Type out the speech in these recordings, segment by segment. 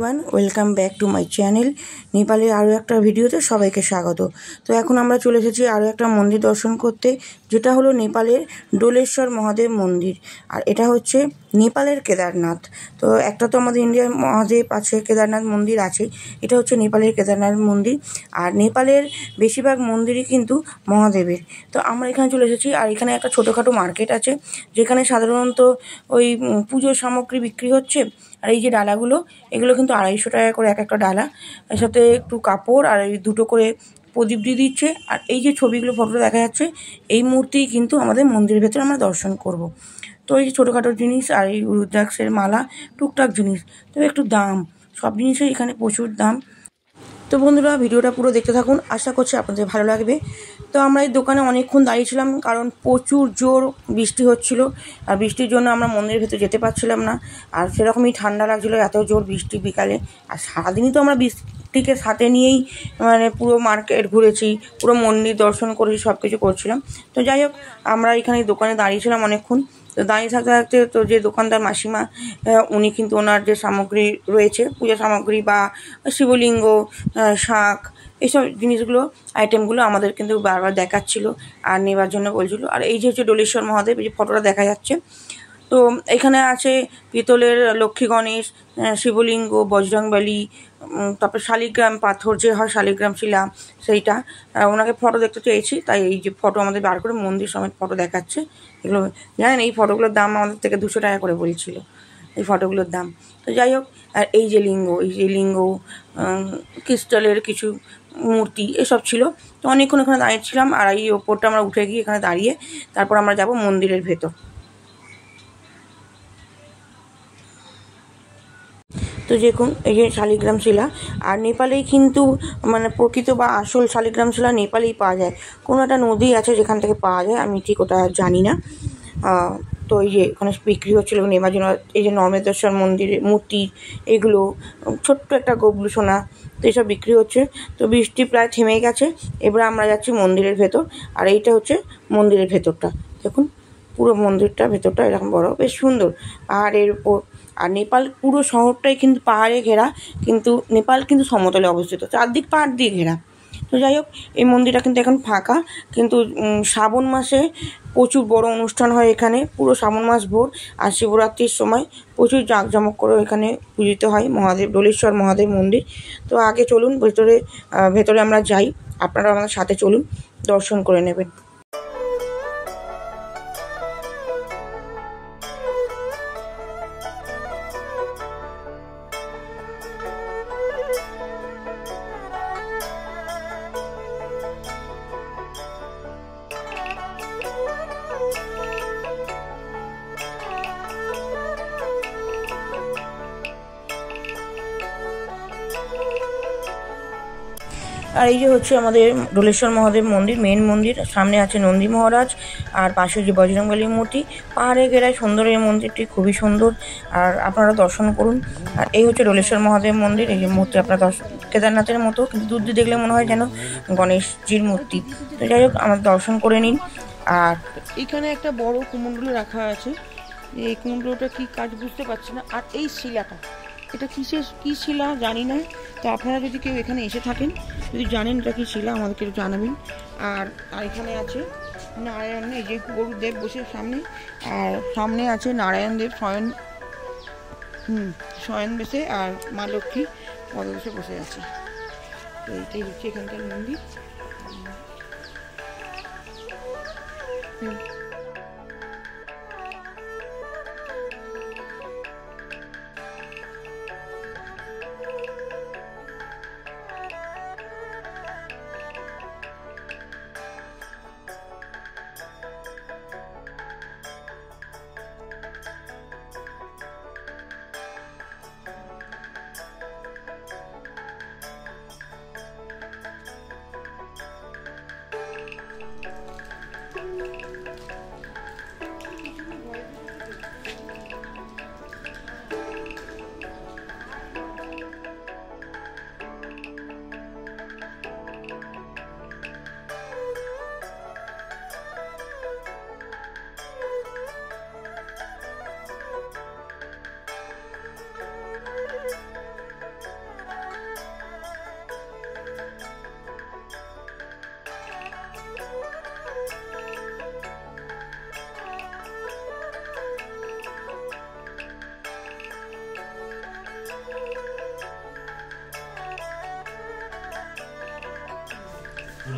Everyone, welcome back to my channel. নেপালের আরও একটা ভিডিওতে সবাইকে স্বাগত। তো এখন আমরা চলে এসেছি আরও একটা মন্দির দর্শন করতে, যেটা হলো নেপালের ডোলেশ্বর মহাদেব মন্দির। আর এটা হচ্ছে নেপালের কেদারনাথ। তো একটা তো আমাদের ইন্ডিয়ার মহাদেব আছে, কেদারনাথ মন্দির আছে, এটা হচ্ছে নেপালের কেদারনাথ মন্দির। আর নেপালের বেশিরভাগ মন্দিরই কিন্তু মহাদেবের। তো আমরা এখানে চলে এসেছি, আর এখানে একটা ছোটোখাটো মার্কেট আছে, যেখানে সাধারণত ওই পুজোর সামগ্রী বিক্রি হচ্ছে। আর এই যে ডালাগুলো, এগুলো কিন্তু 250 টাকা করে এক একটা ডালা, এর সাথে একটু কাপড় আর এই দুটো করে প্রদীপ দিয়ে দিচ্ছে। আর এই যে ছবিগুলো, ফটোটা দেখা যাচ্ছে, এই মূর্তি কিন্তু আমাদের মন্দিরের ভেতরে আমরা দর্শন করব। তো এই যে ছোটোখাটো জিনিস আর এই রুদ্রাক্ষের মালা, টুকটাক জিনিস, তবে একটু দাম, সব জিনিসই এখানে প্রচুর দাম। তো বন্ধুরা, ভিডিওটা পুরো দেখতে থাকুন, আশা করছি আপনাদের ভালো লাগবে। তো আমরা এই দোকানে অনেকক্ষণ দাঁড়িয়েছিলাম, কারণ প্রচুর জোর বৃষ্টি হচ্ছিল, আর বৃষ্টির জন্য আমরা মন্দিরের ভেতরে যেতে পারছিলাম না। আর সেরকমই ঠান্ডা লাগছিলো, এত জোর বৃষ্টি বিকালে। আর সারাদিনই তো আমরা বৃষ্টিকে সাথে নিয়েই মানে পুরো মার্কেট ঘুরেছি, পুরো মন্দির দর্শন করেছি, সব কিছু করছিলাম। তো যাই হোক, আমরা এখানে দোকানে দাঁড়িয়েছিলাম অনেকক্ষণ। তো দাঁড়িয়ে থাকতে থাকতে তো যে দোকানদার মাসিমা, উনি কিন্তু ওনার যে সামগ্রী রয়েছে, পূজা সামগ্রী বা শিবলিঙ্গ, শাঁখ, এইসব জিনিসগুলো, আইটেমগুলো আমাদের কিন্তু বারবার দেখাচ্ছিল আর নেবার জন্য বলছিল। আর এই যে হচ্ছে ডোলেশ্বর মহাদেব, এই যে ফটোটা দেখা যাচ্ছে, তো এখানে আছে পিতলের লক্ষ্মী গণেশ, শিবলিঙ্গ, বজরংবলী, তারপর শালিগ্রাম পাথর যে হয়, শালিগ্রাম শিলা, সেইটা। ওনাকে ফটো দেখতে চেয়েছি, তাই এই যে ফটো আমাদের বার করে মন্দির সমেত ফটো দেখাচ্ছে। এগুলো জানেন, এই ফটোগুলোর দাম আমাদের থেকে 200 টাকা করে বলছিল, এই ফটোগুলোর দাম। তো যাই হোক, আর এই যে লিঙ্গ, এই যে লিঙ্গ, ক্রিস্টালের কিছু মূর্তি, এসব ছিল। তো অনেকক্ষণ এখানে দাঁড়িয়েছিলাম, আর এই ওপরটা আমরা উঠে গিয়ে এখানে দাঁড়িয়ে তারপর আমরা যাব মন্দিরের ভেতর। তো দেখুন, এই যে শালিগ্রাম শিলা, আর নেপালেই কিন্তু মানে প্রকৃত বা আসল শালিগ্রাম শিলা নেপালেই পাওয়া যায়। কোনো একটা নদী আছে যেখান থেকে পাওয়া যায়, আমি ঠিক ওটা জানি না। তো এই যে এখানে বিক্রি হচ্ছিলো নেবার জন্য। এই যে নর্মেদেশ্বর মন্দিরের মূর্তি, এগুলো ছোট্ট একটা গবলু সোনা, তো এইসব বিক্রি হচ্ছে। তো বৃষ্টি প্রায় থেমে গেছে, এবার আমরা যাচ্ছি মন্দিরের ভেতর। আর এইটা হচ্ছে মন্দিরের ভেতরটা, দেখুন পুরো মন্দিরটা ভেতরটা এরকম বড়, বেশ সুন্দর পাহাড়ের উপর। আর নেপাল পুরো শহরটাই কিন্তু পাহাড়ে ঘেরা, কিন্তু নেপাল কিন্তু সমতলে অবস্থিত, চারদিক পাহাড় দিয়ে ঘেরা। তো যাই হোক, এই মন্দিরটা কিন্তু এখন ফাঁকা, কিন্তু শ্রাবণ মাসে প্রচুর বড় অনুষ্ঠান হয় এখানে, পুরো শ্রাবণ মাস ভোর। আর শিবরাত্রির সময় প্রচুর জাঁকজমক করে এখানে পূজিত হয় মহাদেব, ডোলেশ্বর মহাদেব মন্দির। তো আগে চলুন ভেতরে আমরা যাই, আপনারা আমাদের সাথে চলুন, দর্শন করে নেবেন। আর এই যে হচ্ছে আমাদের ডোলেশ্বর মহাদেব মন্দির, মেন মন্দির। সামনে আছে নন্দী মহারাজ, আর পাশে যে বজরংবলীর মূর্তি, পাহাড়ে ঘেরায় সুন্দর এই মন্দিরটি, খুবই সুন্দর। আর আপনারা দর্শন করুন। আর এই হচ্ছে ডোলেশ্বর মহাদেব মন্দির। এই যে মূর্তি আপনারা কেদারনাথের মতো, কিন্তু দূর দিয়ে দেখলে মনে হয় যেন গণেশজির মূর্তি। তো যাই হোক, আমার দর্শন করে নিন। আর এখানে একটা বড় কুমণ্ডল রাখা আছে, এই কুমণ্ডলটা কি কাজ বুঝতে পারছি না। আর এই শিলাটা, এটা কী শিলা জানি না। তো আপনারা যদি কেউ এখানে এসে থাকেন, যদি জানেন এটা কী শিলা, আমাদেরকে একটু জানাবেন। আর এখানে আছে নারায়ণ, এই যে গরুদেব বসে সামনে, আর সামনে আছে নারায়ণদেব শয়ন বেশে, আর মা লক্ষ্মী পদবেশে বসে আছে। তো এইটাই হচ্ছে এখানকার মন্দির।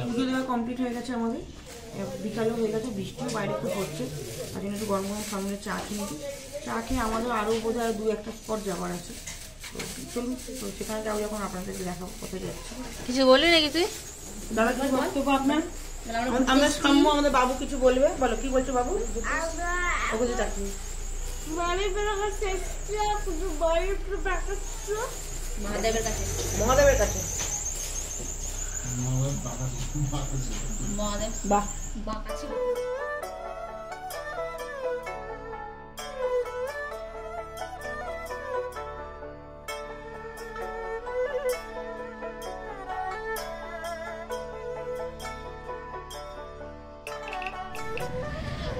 পুজো দেওয়া কমপ্লিট হয়ে গেছে আমাদের, বিকালও হয়ে গেছে, বৃষ্টিও বাইরে খুব হচ্ছে, তার জন্য একটু গরম গরম সামনে চা কিনেছি। চা খেয়ে আমাদের আরও বোধ হয় 2-1টা স্পট যাওয়ার আছে, তো চলুন তো সেখানে যাবো যখন আপনাদেরকে দেখাবো কোথায় যাচ্ছি। কিছু বললি নাকি তুই? দাদা কি বক্তব্য আপনার? আমরা সাম্য আমাদের বাবু কিছু বলবে, বলো কি বলছো বাবু? ওকে চাকরি মহাদেবের কাছে। মহাদেবের কাছে। মহাদেব বাহ বাঁ কাছে।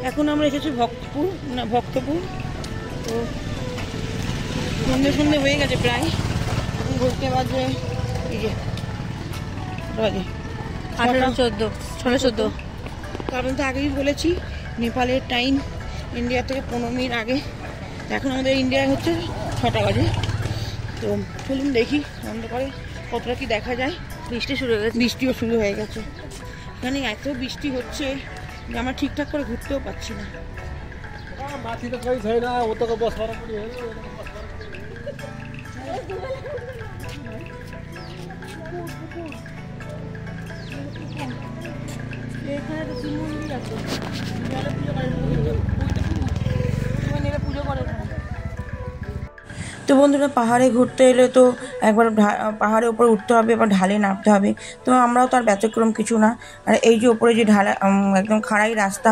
এখন আমরা এসেছি ভক্তপুর, তো সন্ধ্যে হয়ে গেছে প্রায়, এখন ঘুরতে বাজে এই যে বাজে 18-14 কারণ তো আগেই বলেছি নেপালের টাইম ইন্ডিয়া থেকে 15 মিনিট আগে, এখন আমাদের ইন্ডিয়ায় হচ্ছে 6টা বাজে। তো চলুন দেখি বন্ধ করে কতটা কি দেখা যায়। বৃষ্টি শুরু হয়ে গেছে, বৃষ্টিও শুরু হয়ে গেছে, এখানে এত বৃষ্টি হচ্ছে যে আমরা ঠিকঠাক করে ঘুরতেও পারছি না। माथि त कोही छैन, उताको बसबाट पनि हेर्यो। এখানে তো শিব মন্দির আছে, পুজো করে। তো বন্ধুরা পাহাড়ে ঘুরতে এলে তো একবার পাহাড়ের উপরে উঠতে হবে, এবার ঢালে নামতে হবে, তো আমরাও তার ব্যতিক্রম কিছু না। আর এই যে ওপরে যে ঢালা একদম খাড়াই রাস্তা,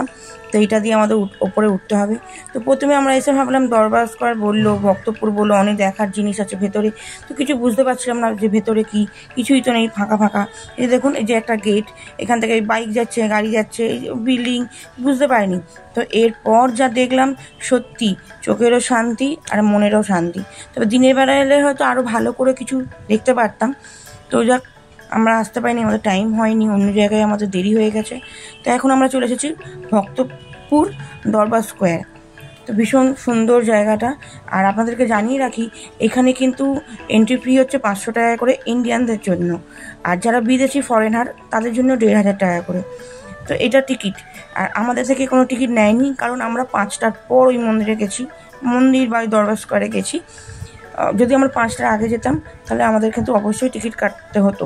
তো এইটা দিয়ে আমাদের ওপরে উঠতে হবে। তো প্রথমে আমরা এসে ভাবলাম দরবার স্কয়ার বললো, ভক্তপুর বললো, অনেক দেখার জিনিস আছে ভেতরে, তো কিছু বুঝতে পারছিলাম না যে ভেতরে কি, কিছুই তো নেই, ফাঁকা ফাঁকা। এই দেখুন এই যে একটা গেট, এখান থেকে বাইক যাচ্ছে, গাড়ি যাচ্ছে, বিল্ডিং, বুঝতে পারিনি। তো এরপর যা দেখলাম সত্যি চোখেরও শান্তি আর মনেরও শান্তি। তবে দিনের বেলা এলে হয়তো আরও ভালো করে কিছু দেখতে পারতাম, তো যাক আমরা আসতে পারিনি, আমাদের টাইম হয়নি, অন্য জায়গায় আমাদের দেরি হয়ে গেছে। তো এখন আমরা চলে এসেছি ভক্তপুর দরবার স্কোয়ার। তো ভীষণ সুন্দর জায়গাটা। আর আপনাদেরকে জানিয়ে রাখি এখানে কিন্তু এন্ট্রি ফি হচ্ছে 500 টাকা করে ইন্ডিয়ানদের জন্য, আর যারা বিদেশি ফরেনার তাদের জন্য 1500 টাকা করে। তো এটা টিকিট, আর আমাদের থেকে কোনো টিকিট নেয়নি, কারণ আমরা 5টার পর ওই মন্দিরে গেছি, মন্দির বা দরবার স্কোয়ারে গেছি। যদি আমরা 5টার আগে যেতাম তাহলে আমাদের কিন্তু অবশ্যই টিকিট কাটতে হতো।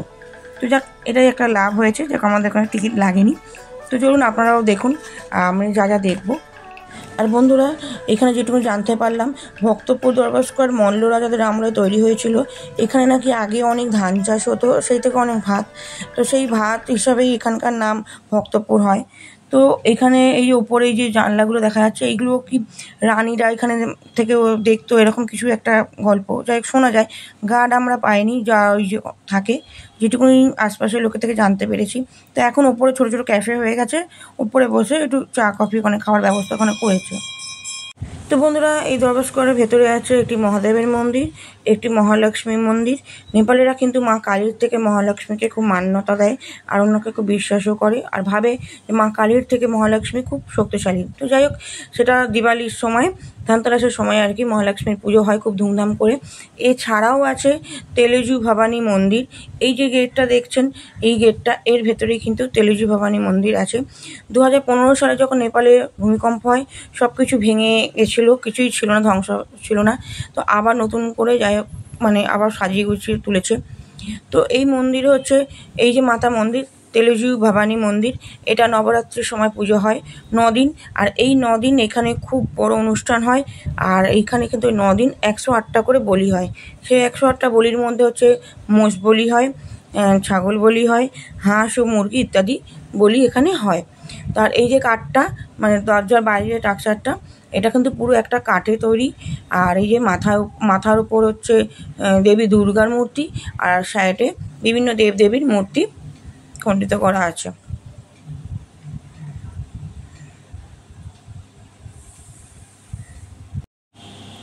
তো যাক এটাই একটা লাভ হয়েছে, যাক আমাদের এখানে টিকিট লাগেনি। তো চলুন আপনারাও দেখুন আমি যা যা দেখবো। আর বন্ধুরা এখানে যেটুকু জানতে পারলাম, ভক্তপুর দরবার স্কোয়ার মল্ল রাজাদের আমলে তৈরি হয়েছিল। এখানে নাকি আগে অনেক ধান চাষ হতো, সেই থেকে অনেক ভাত, তো সেই ভাত হিসাবেই এখানকার নাম ভক্তপুর হয়। তো এখানে এই যে ওপরে এই যে জানলাগুলো দেখা যাচ্ছে, এইগুলো কি রানীরা এখানে থেকে দেখতো, এরকম কিছু একটা গল্প যাই শোনা যায়। গার্ড আমরা পাইনি, যা ওই যে থাকে যেটুকুনি আশপাশের লোকের থেকে জানতে পেরেছি। তো এখন ওপরে ছোটো ছোটো ক্যাফে হয়ে গেছে, উপরে বসে একটু চা কফি ওখানে খাওয়ার ব্যবস্থা ওখানে করেছে। তো বন্ধুরা এই দরবার স্কোয়ারের ভেতরে আছে একটি মহাদেবের মন্দির, একটি মহালক্ষ্মী মন্দির। নেপালিরা কিন্তু মা কালীর থেকে মহালক্ষ্মীকে খুব মান্যতা দেয়, আর অন্যকে খুব বিশ্বাসও করে, আর ভাবে যে মা কালীর থেকে মহালক্ষ্মী খুব শক্তিশালী। তো যাই হোক সেটা দিওয়ালির সময়, ধনতেরাসের সময় আর কি মহালক্ষ্মীর পুজো হয় খুব ধুমধাম করে। এছাড়াও আছে তেলেজু ভবানী মন্দির, এই যে গেটটা দেখছেন এই গেটটা, এর ভেতরেই কিন্তু তেলেজু ভবানী মন্দির আছে। 2015 সালে যখন নেপালে ভূমিকম্প হয় সব কিছু ভেঙে গেছিলো, কিছুই ছিল না, ধ্বংস ছিল না, তো আবার নতুন করে যাই হোক মানে আবার সাজিয়ে গুছিয়ে তুলেছে। তো এই মন্দির হচ্ছে এই যে মাতা মন্দির তেলেজু ভবানী মন্দির, এটা নবরাত্রির সময় পুজো হয় 9 দিন, আর এই 9 দিন এখানে খুব বড় অনুষ্ঠান হয়। আর এইখানে কিন্তু 9 দিন 108টা করে বলি হয়। সেই 108টা বলির মধ্যে হচ্ছে মোষ বলি হয়, ছাগল বলি হয়, হাঁস ও মুরগি ইত্যাদি বলি এখানে হয়। তার এই যে কাঠটা মানে দরজার বাইরের টাকচারটা, এটা কিন্তু পুরো একটা কাঠে তৈরি। আর এই যে মাথার উপর হচ্ছে দেবী দুর্গার মূর্তি, আর সাইডে বিভিন্ন দেবদেবীর মূর্তি খণ্ডিত করা আছে।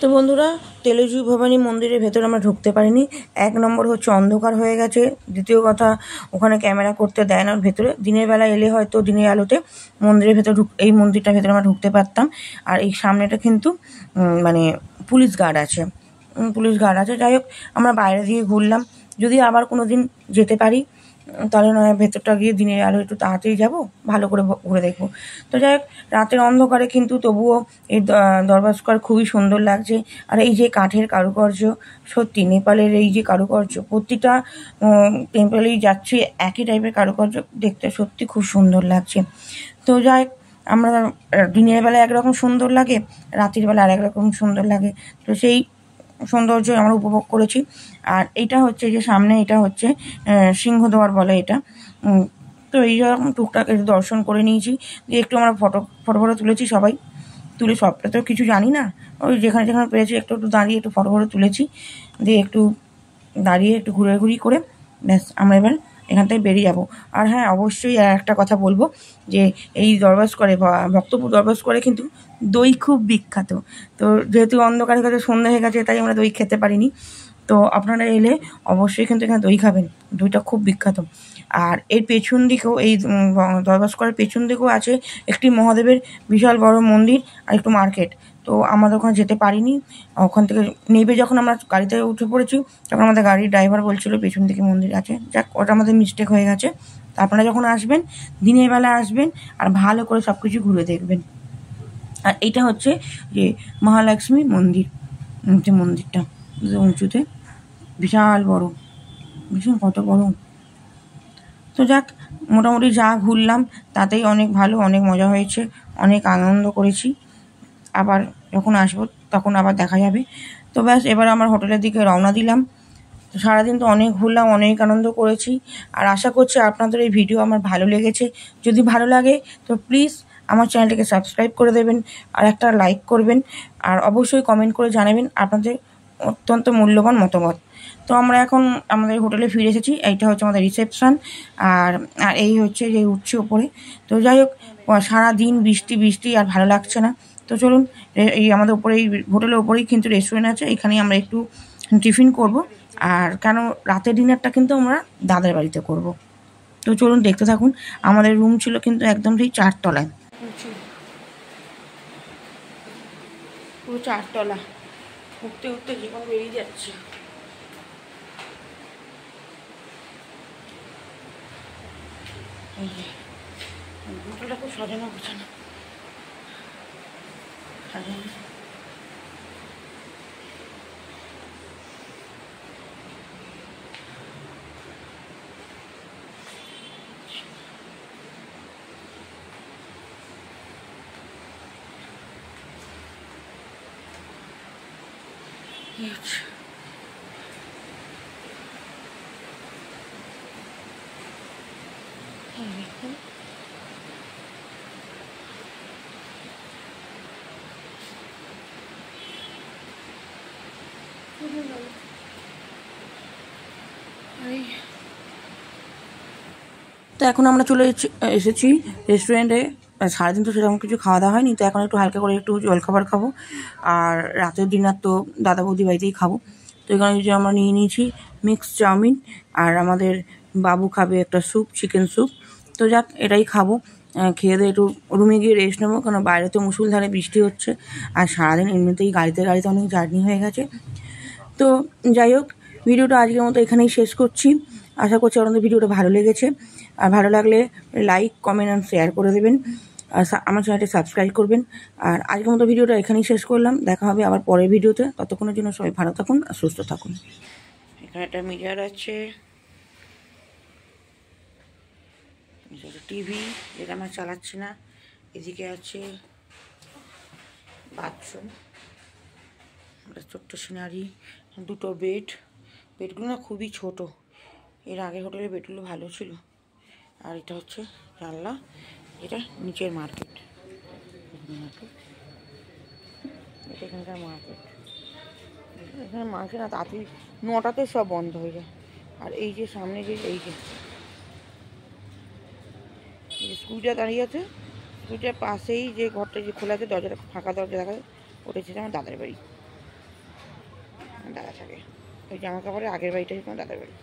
তো বন্ধুরা তেলেজু ভবানী মন্দিরের ভেতরে আমরা ঢুকতে পারিনি। 1 নম্বর হচ্ছে অন্ধকার হয়ে গেছে, দ্বিতীয় কথা ওখানে ক্যামেরা করতে দেয় না ভেতরে। দিনের বেলা এলে হয়তো দিনের আলোতে মন্দিরের ভেতরে এই মন্দিরটার ভেতরে আমরা ঢুকতে পারতাম। আর এই সামনেটা কিন্তু মানে পুলিশ গার্ড আছে, যাই হোক আমরা বাইরে দিয়ে ঘুরলাম, যদি আবার কোনো দিন যেতে পারি তাহলে নয় ভেতরটা গিয়ে দিনের আলো একটু তাড়াতাড়ি যাবো, ভালো করে ঘুরে দেখবো। তো যাই হোক, রাতের অন্ধকারে কিন্তু তবুও এই দরবার স্কোয়ার খুবই সুন্দর লাগছে। আর এই যে কাঠের কারুকার্য, সত্যি নেপালের এই যে কারুকার্য, প্রতিটা টেম্পলেই যাচ্ছি একই টাইপের কারুকার্য দেখতে সত্যি খুব সুন্দর লাগছে। তো যাই হোক, আমরা দিনের বেলা একরকম সুন্দর লাগে, রাতের বেলা আর একরকম সুন্দর লাগে। তো সেই সৌন্দর্য আমরা উপভোগ করেছি। আর এইটা হচ্ছে যে সামনে, এটা হচ্ছে সিংহদ্বার বলে এটা। তো এই রকম টুকটাক একটু দর্শন করে নিয়েছি, দিয়ে একটু আমরা ফটো তুলেছি সবাই। তুলে সবটা তো কিছু জানি না, ওই যেখানে যেখানে পেরেছি একটু দাঁড়িয়ে একটু ফটো তুলেছি, দিয়ে একটু দাঁড়িয়ে একটু ঘুরি করে ব্যাস আমরা এবার এখান থেকে বেরিয়ে যাবো। আর হ্যাঁ, অবশ্যই একটা কথা বলবো যে এই দরবার স্কোয়ারে বা ভক্তপুর দরবার স্কোয়ারে কিন্তু দই খুব বিখ্যাত। তো যেহেতু অন্ধকারের কাছে সন্ধ্যা হয়ে গেছে, তাই আমরা দই খেতে পারিনি। তো আপনারা এলে অবশ্যই কিন্তু এখানে দই খাবেন, দইটা খুব বিখ্যাত। আর এর পেছন দিকেও, এই দরবার স্কোয়ারের পেছন দিকেও আছে একটি মহাদেবের বিশাল বড় মন্দির আর একটু মার্কেট। তো আমাদের ওখানে যেতে পারিনি, ওখান থেকে নেবে যখন আমরা গাড়িতে উঠে পড়েছি, তখন আমাদের গাড়ির ড্রাইভার বলছিল পেছন দিকে মন্দির আছে। যাক, ওটা আমাদের মিস্টেক হয়ে গেছে। তা আপনারা যখন আসবেন দিনের বেলা আসবেন আর ভালো করে সব কিছু ঘুরে দেখবেন। আর এইটা হচ্ছে যে মহালক্ষ্মী মন্দির, যে মন্দিরটা উঁচুতে বিশাল বড়, ভীষণ কত বড়। তো যাক, মোটামুটি যা ঘুরলাম তাতেই অনেক ভালো, অনেক মজা হয়েছে, অনেক আনন্দ করেছি। আবার যখন আসবো তখন আবার দেখা যাবে। তো ব্যাস, এবার আমার হোটেলের দিকে রওনা দিলাম। তো সারাদিন তো অনেক ঘুরলাম, অনেক আনন্দ করেছি। আর আশা করছি আপনাদের এই ভিডিও আমার ভালো লেগেছে। যদি ভালো লাগে তো প্লিজ আমার চ্যানেলটিকে সাবস্ক্রাইব করে দেবেন আর একটা লাইক করবেন। আর অবশ্যই কমেন্ট করে জানাবেন আপনাদের অত্যন্ত মূল্যবান মতামত। তো আমরা এখন আমাদের হোটেলে ফিরে এসেছি। এইটা হচ্ছে আমাদের রিসেপশন। আর এই হচ্ছে যে উঠছে ওপরে। তো যাই হোক, সারাদিন বৃষ্টি আর ভালো লাগছে না। তো চলুন, এই আমাদের উপরে, এই হোটেলের ওপরেই কিন্তু রেস্টুরেন্ট আছে, এখানেই আমরা একটু টিফিন করব। আর কেন, রাতের ডিনারটা কিন্তু আমরা দাদার বাড়িতে করব। তো চলুন দেখতে থাকুন। আমাদের রুম ছিল কিন্তু একদম সেই 4 তলায়, পুরো 4 তলা। উঠতে উঠতে জীবন বেরিয়ে যাচ্ছে। হোটেলটা খুব সাজানো গোছানো। তো এখন আমরা চলে এসেছি রেস্টুরেন্টে। সারাদিন তো সেরকম কিছু খাওয়া দাওয়া হয়নি, তো এখন একটু হালকা করে একটু জলখাবার খাবো। আর রাতের ডিনার তো দাদা বৌদি বাড়িতেই খাবো। তো এখানে যে আমরা নিয়ে নিয়েছি মিক্স চাউমিন, আর আমাদের বাবু খাবে একটা স্যুপ, চিকেন স্যুপ। তো যাক, এটাই খাবো। খেয়ে দিয়ে একটু রুমে গিয়ে রেস্ট নেবো, কারণ বাইরে তো মুষলধারে বৃষ্টি হচ্ছে। আর সারাদিন এমনিতেই গাড়িতে অনেক জার্নি হয়ে গেছে। তো যাই হোক, ভিডিওটা আজকের মতো এখানেই শেষ করছি। আশা করছি আপনাদের ভিডিওটা ভালো লেগেছে। আর ভালো লাগলে লাইক, কমেন্ট আর শেয়ার করে দেবেন। আর আমার চ্যানেলটি সাবস্ক্রাইব করবেন। আর আজকের মতো ভিডিওটা এখানেই শেষ করলাম। দেখা হবে আবার পরের ভিডিওতে। ততক্ষণের জন্য সবাই ভালো থাকুন আর সুস্থ থাকুন। এখানে একটা মিটার আছে, টিভি যেটা আমরা চালাচ্ছি না। এদিকে আছে বাথরুম, একটা ছোট্ট সিনারি, দুটো বেডগুলো না খুবই ছোট। এর আগের হোটেলের বেডগুলো ভালো ছিল। আর এটা হচ্ছে জানলা, এটা নিচের মার্কেট। এটা এখানকার মার্কেট। এখানে মার্কেট না তাড়াতাড়ি 9টাতে সব বন্ধ হয়ে যায়। আর এই যে সামনে যে এই যে স্কুলটা দাঁড়িয়ে আছে, স্কুলটার পাশেই যে ঘরটা যে খোলা আছে, দরজাটা ফাঁকা দরজা দেখা যায়, ওটা ছিল আমার দাদার বাড়ি। দাদা থাকে ওই জামা কাপড়ের আগের বাড়িটা আমার দাদার বাড়ি।